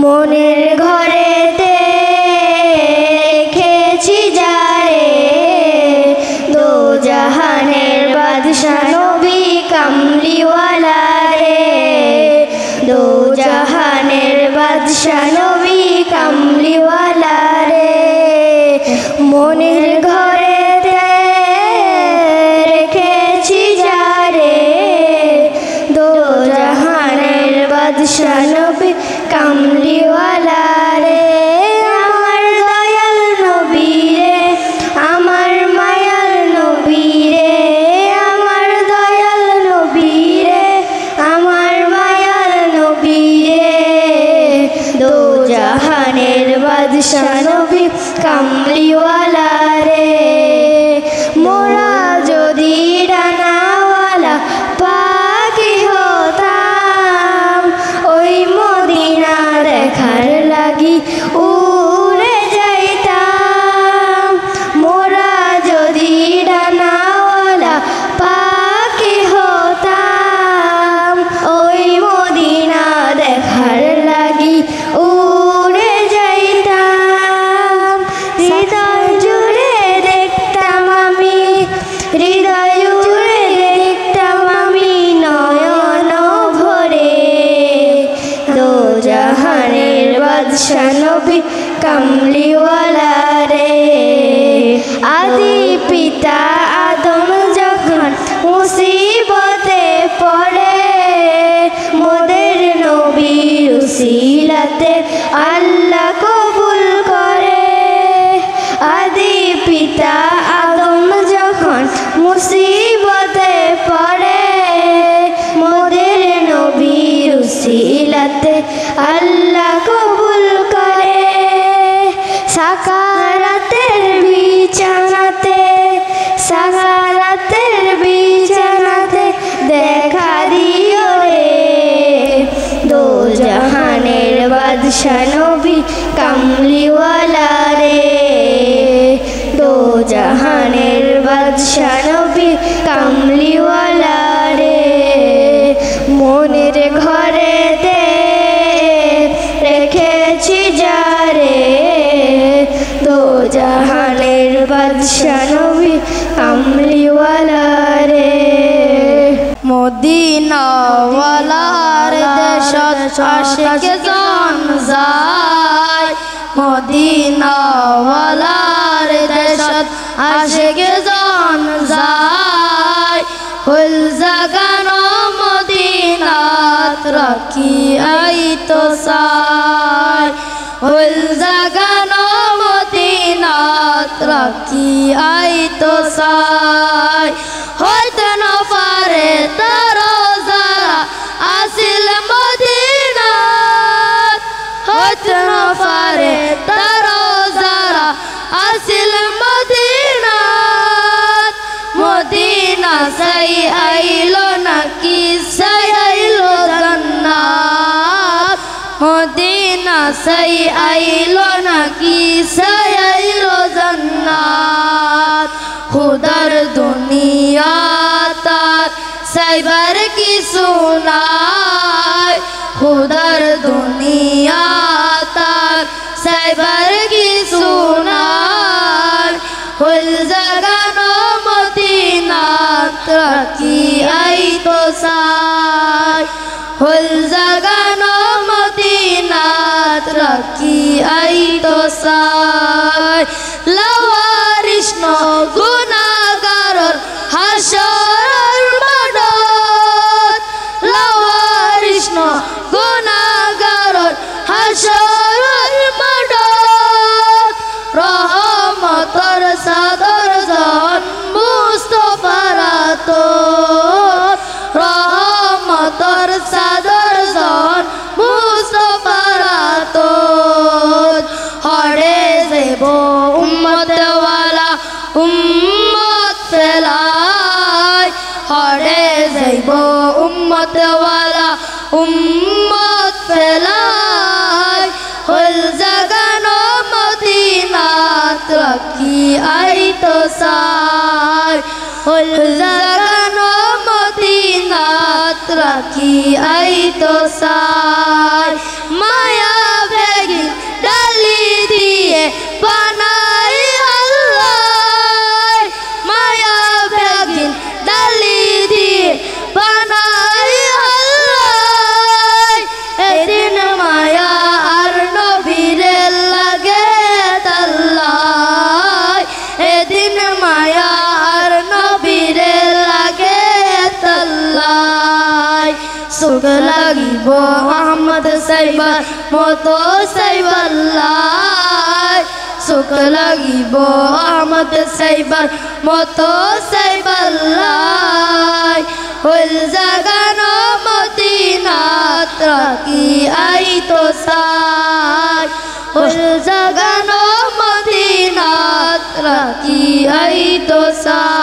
মনের ঘরেতে রেখেছি যারে দো জাহানের বাদশা নবী কামলিওয়ালা রে দো জাহানের বাদশা নবী কামলিওয়ালা রে মনের ঘরেতে রেখেছি যারে দো জাহানের বাদশা নবী কামলিওয়ালা রে আমার দয়াল নবী রে আমার মায়াল নবী রে আমার দয়াল নবী রে আমার মায়াল নবী রে দো জাহানের বাদশা নবী কামলিওয়ালা রে মোরা যদি ডানাওয়ালা পাখি হতাম ওই মদিনা দেখার লাগি উড়ে যাইতাম মোরা যদি ডানাওয়ালা পাখি হতাম ওই মদিনা দেখার লাগি উড়ে যাইতাম হৃদয় জুড়ে দেখতাম আমি হৃদয় জুড়ে দেখতাম আমি নয়ন ভরে দো জাহানের বাদশা নবী কামলিওয়ালা রে আদি পিতা আদম যখন মুসিবতে পড়ে মোদের নবীর উসিলাতে আল্লাহ কবুল করে আদি পিতা আদম যখন মুসিবতে পড়ে মোদের নবীর উসিলাতে আল্লাহ কবুল করে সাকারাতের বিছানাতে দেখা দিও রে দো জাহানের বাদশা নবী কামলিওয়ালা রে দো জাহানের বাদশা নবী কামলিওয়ালা রে মনের ঘরেতে রেখেছি যারে দো জাহানের বাদশা নবী কামলিওয়ালা রে মদিনাওয়ালার দেশত আশিকে জান যায় মদিনাওয়ালার দেশত আশিকে জান যায় ফুল জাগানো মদিনাত রাখি আইতো সাই ফুল জাগানো মদিনাত রাখি আইতো সাই হইতে না পারে তারো যারা আসিল মদিনাত হইতে না পারে তারো যারা আসিল মদিনাত মদিনা সাই আইলো নাকি সাই আইলো জান্নাত মদিনা সাই আইলো নাকি সাই আইলো জান্নাত খুদার দুনিয়া তার সাইবার কি সুনাই খুদার দুনিয়া তার সাইবার কি সুনাই ফুল জাগানো মদিনাত রাখি আইতো সাই ফুল জাগানো মদিনাত রাখি আইতো সাই লাওয়ারিশ গুনাহগারর হাসর মাডত লাওয়ারিশ গুনাহগারর হাসর মাডত রহমতর সাদর জন মুস্তাফার আতর রহমতর সাদর জন মুস্তাফার আতর হরে দেব উম্মতওয়ালা উম্মত ফেলায় হরে যাইব উম্মতওয়ালা উম্মত ফেলায় হল জাগানো মদিনাত রাখি আইতো সাই হল জাগানো মদিনাত রাখি আইতো সাই মায়া সুখ লাগিব আহমদ সাইবার মতো সাইবাল্লাই সুখ লাগিব আহমদ সাইবার মতো সাইবাল্লাই হইল জাগানো মদিনাত রাখি আইতো সাই হইল জাগানো মদিনাত রাখি আইতো সাই